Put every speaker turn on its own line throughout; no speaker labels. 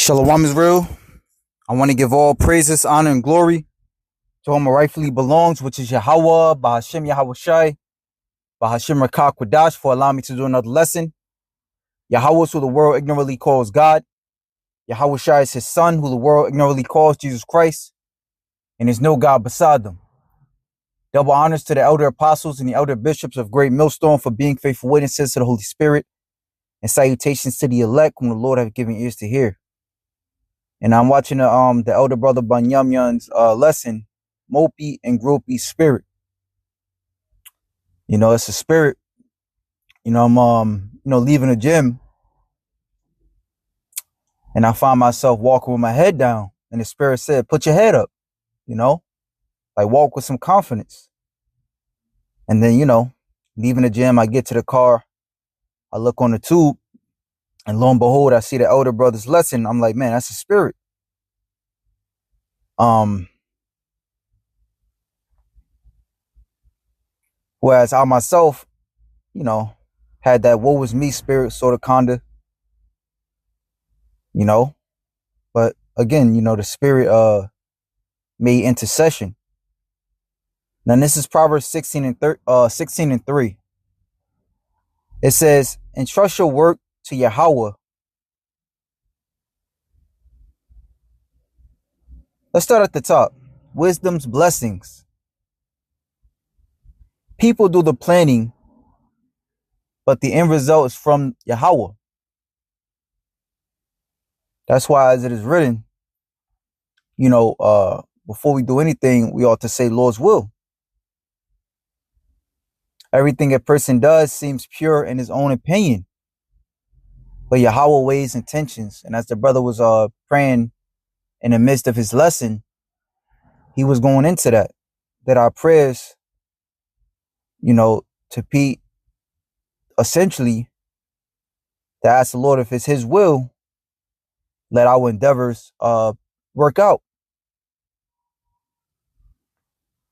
Shalom is real. I want to give all praises, honor, and glory to whom it rightfully belongs, which is Yahweh, Bahashem Yahweh Shai, Bahashem Rakah Quadash, for allowing me to do another lesson. Yahweh is who the world ignorantly calls God. Yahweh Shai is his son, who the world ignorantly calls Jesus Christ, and there's no God beside them. Double honors to the elder apostles and the elder bishops of Great Millstone for being faithful witnesses to the Holy Spirit, and salutations to the elect whom the Lord have given ears to hear. And I'm watching the elder brother Banyamyan's lesson, Mopey and Gropey spirit. You know, it's a spirit. You know, I'm leaving the gym, and I find myself walking with my head down, and the spirit said, "Put your head up." You know, like walk with some confidence. And then, leaving the gym, I get to the car, I look on the tube, and lo and behold, I see the elder brother's lesson. I'm like, man, that's a spirit. Whereas I myself, had that woe is me spirit, sort of, kinda, but again, the spirit made intercession. Now this is Proverbs 16 and 3. It says, entrust your work to Yahweh. Let's start at the top. Wisdom's blessings. People do the planning, but the end result is from Yahweh. That's why, as it is written, before we do anything, we ought to say Lord's will. Everything a person does seems pure in his own opinion, but Yahweh weighs intentions. And as the brother was praying in the midst of his lesson, he was going into that our prayers, to be essentially to ask the Lord if it's his will, let our endeavors work out.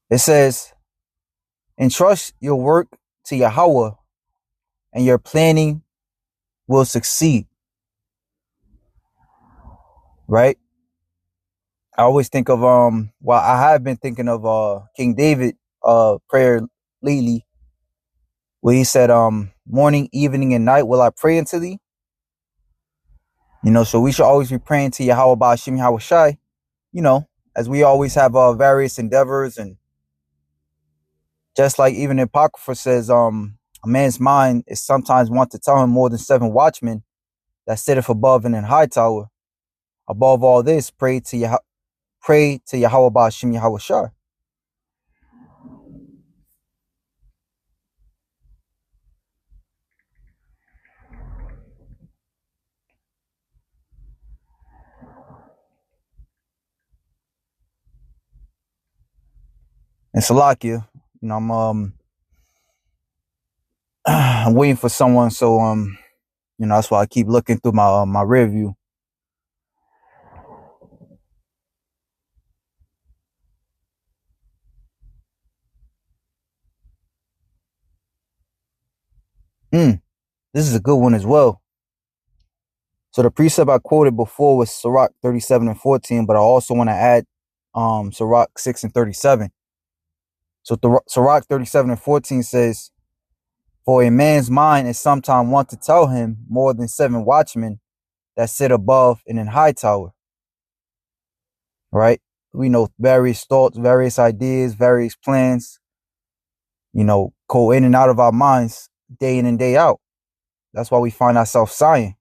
It says, entrust your work to Yahweh, and your planning will succeed. Right? I always think of I have been thinking of King David prayer lately, where he said, morning, evening, and night will I pray unto thee. So we should always be praying to Yahweh Ba'ashim Yahweh Shai, as we always have various endeavors. And just like even the Apocrypha says, a man's mind is sometimes want to tell him more than 7 watchmen that sitteth above and in high tower. Above all this, pray to Yahweh Ba'ashim Yahweh Shai. And Salakia, I'm waiting for someone, so that's why I keep looking through my rear view. This is a good one as well. So the precept I quoted before was Sirach 37 and 14, but I also want to add Sirach 6 and 37. So Sirach 37 and 14 says, for a man's mind is sometimes want to tell him more than 7 watchmen that sit above and in high tower. Right? We know various thoughts, various ideas, various plans, go in and out of our minds day in and day out. That's why we find ourselves sighing.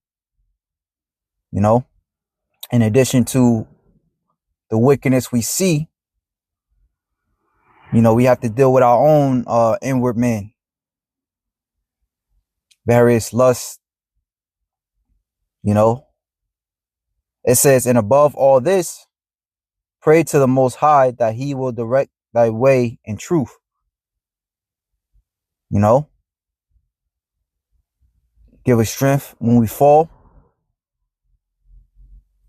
In addition to the wickedness we see, we have to deal with our own inward man. Various lusts, It says, and above all this, pray to the Most High that he will direct thy way in truth. Give us strength when we fall.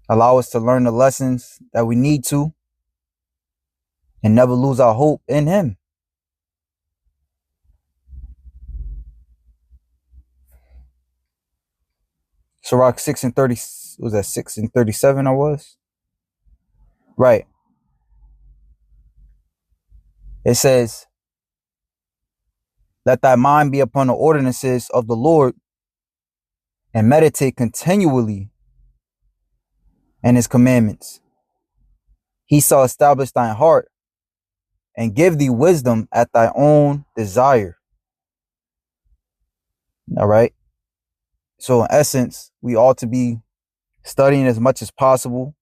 Allow us to learn the lessons that we need to, and never lose our hope in him. Sirach 6 and 30, was that 6 and 37 I was? Right. It says, let thy mind be upon the ordinances of the Lord and meditate continually in his commandments. He shall establish thine heart and give thee wisdom at thy own desire. All right. So in essence, we ought to be studying as much as possible,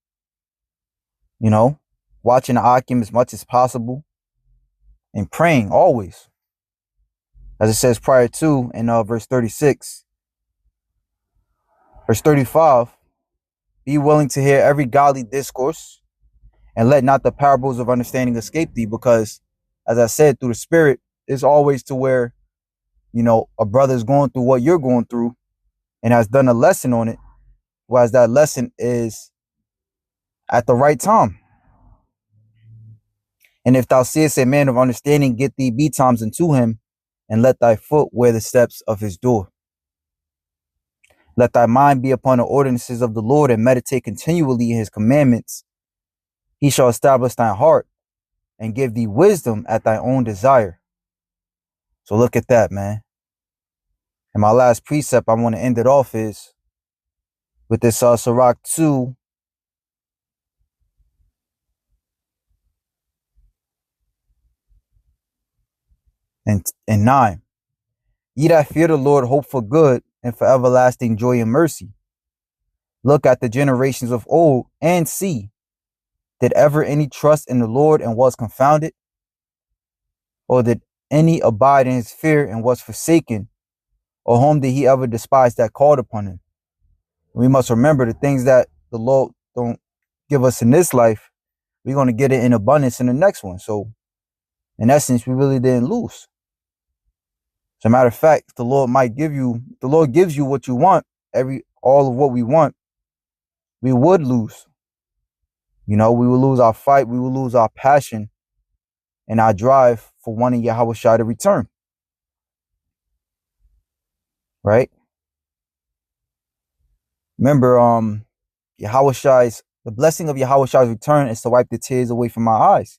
watching the Akim as much as possible, and praying always. As it says prior to in verse 36. Verse 35, be willing to hear every godly discourse, and let not the parables of understanding escape thee, because, as I said, through the Spirit, it's always to where, a brother's going through what you're going through and has done a lesson on it, whereas that lesson is at the right time. And if thou seest a man of understanding, get thee betimes unto him, and let thy foot wear the steps of his door. Let thy mind be upon the ordinances of the Lord, and meditate continually in his commandments. He shall establish thine heart and give thee wisdom at thy own desire. So look at that, man. And my last precept I want to end it off is with this Sirach 2 and 9. Ye that fear the Lord hope for good and for everlasting joy and mercy. Look at the generations of old and see, did ever any trust in the Lord and was confounded? Or did any abide in his fear and was forsaken? Or whom did he ever despise that called upon him? We must remember the things that the Lord don't give us in this life, we're going to get it in abundance in the next one. So in essence, we really didn't lose. As a matter of fact, the Lord gives you what you want, all of what we want, we would lose. We will lose our fight, we will lose our passion and our drive for wanting Yahushua to return. Right? Remember, the blessing of Yahushua's return is to wipe the tears away from our eyes.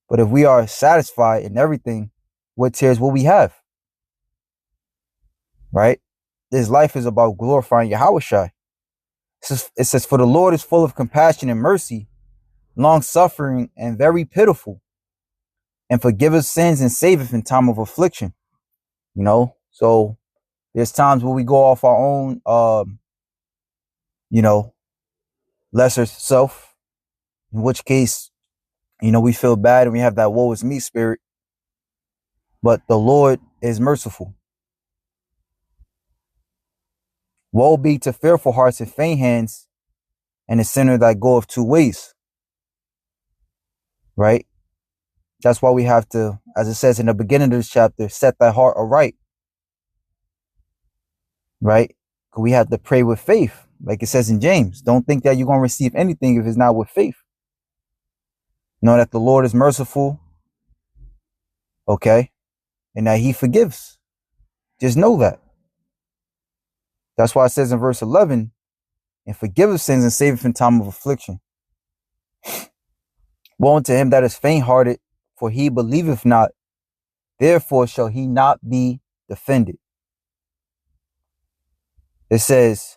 But if we are satisfied in everything, what tears will we have? Right? This life is about glorifying Yahushua. It says, for the Lord is full of compassion and mercy, long-suffering and very pitiful, and forgiveth sins and saveth in time of affliction. So there's times where we go off our own, lesser self, in which case, we feel bad and we have that woe is me spirit. But the Lord is merciful. Woe be to fearful hearts and faint hands, and a sinner that goeth two ways. Right? That's why we have to, as it says in the beginning of this chapter, set thy heart aright. Right? We have to pray with faith. Like it says in James, don't think that you're going to receive anything if it's not with faith. Know that the Lord is merciful. Okay? And that he forgives. Just know that. That's why it says in verse 11, and forgiveth sins and saveth in time of affliction. Woe unto him that is faint-hearted, for he believeth not, therefore shall he not be defended. It says,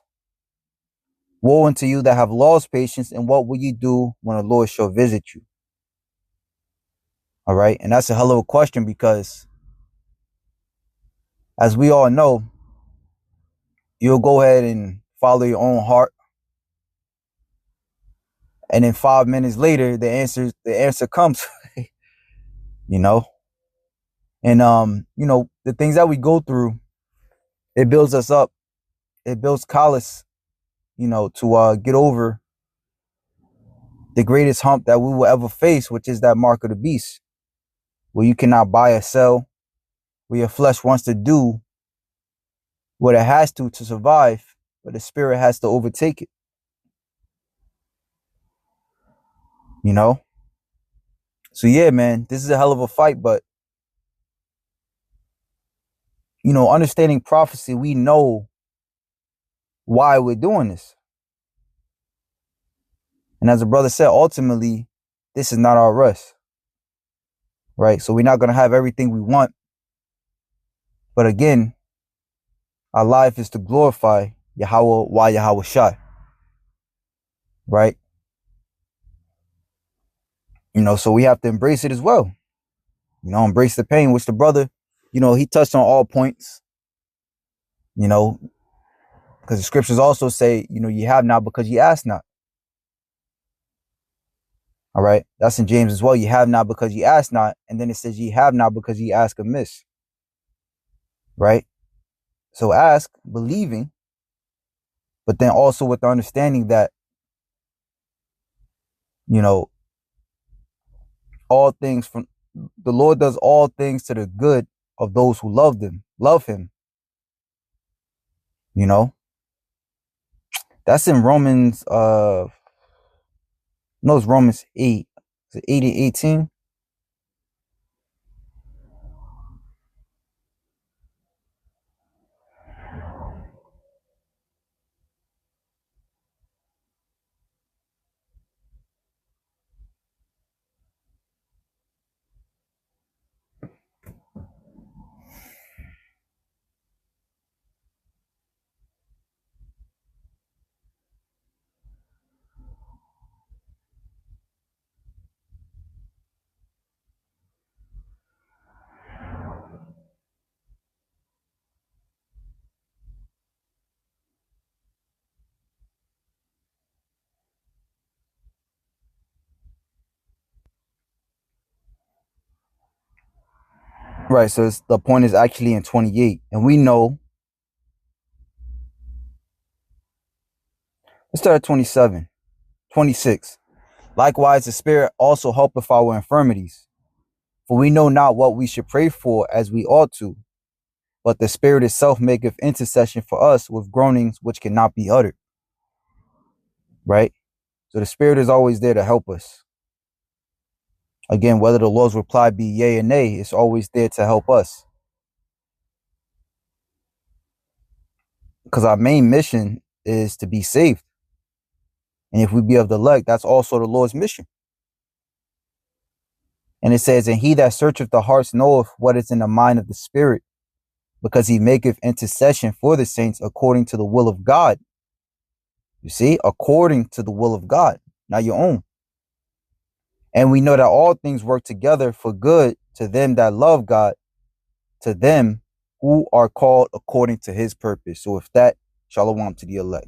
woe unto you that have lost patience, and what will you do when the Lord shall visit you? All right, and that's a hell of a question, because as we all know, you'll go ahead and follow your own heart, and then 5 minutes later, the answer comes. And the things that we go through, it builds us up. It builds callous, to get over the greatest hump that we will ever face, which is that mark of the beast, where you cannot buy or sell, where your flesh wants to do what it has to survive, but the spirit has to overtake it. So yeah, man, this is a hell of a fight, but understanding prophecy, we know why we're doing this. And as the brother said, ultimately, this is not our rest, right? So we're not going to have everything we want. But again, our life is to glorify Yahweh while Yahweh Shai, right? So we have to embrace it as well. Embrace the pain, which the brother, he touched on all points, because the scriptures also say, you have not because you ask not. All right. That's in James as well. You have not because you ask not. And then it says you have not because you ask amiss. Right. So ask, believing, but then also with the understanding that, all things from the Lord does all things to the good of those who love him. That's in Romans, no, it's Romans 8. Is it 8 and 18? Right. So the point is actually in 28. And we know, let's start at 27, 26. Likewise, the Spirit also helpeth our infirmities. For we know not what we should pray for as we ought to, but the Spirit itself maketh intercession for us with groanings which cannot be uttered. Right? So the Spirit is always there to help us. Again, whether the Lord's reply be yea or nay, it's always there to help us. Because our main mission is to be saved. And if we be of the elect, that's also the Lord's mission. And it says, and he that searcheth the hearts knoweth what is in the mind of the Spirit, because he maketh intercession for the saints according to the will of God. You see, according to the will of God, not your own. And we know that all things work together for good to them that love God, to them who are called according to his purpose. So if that, shalom to the elect.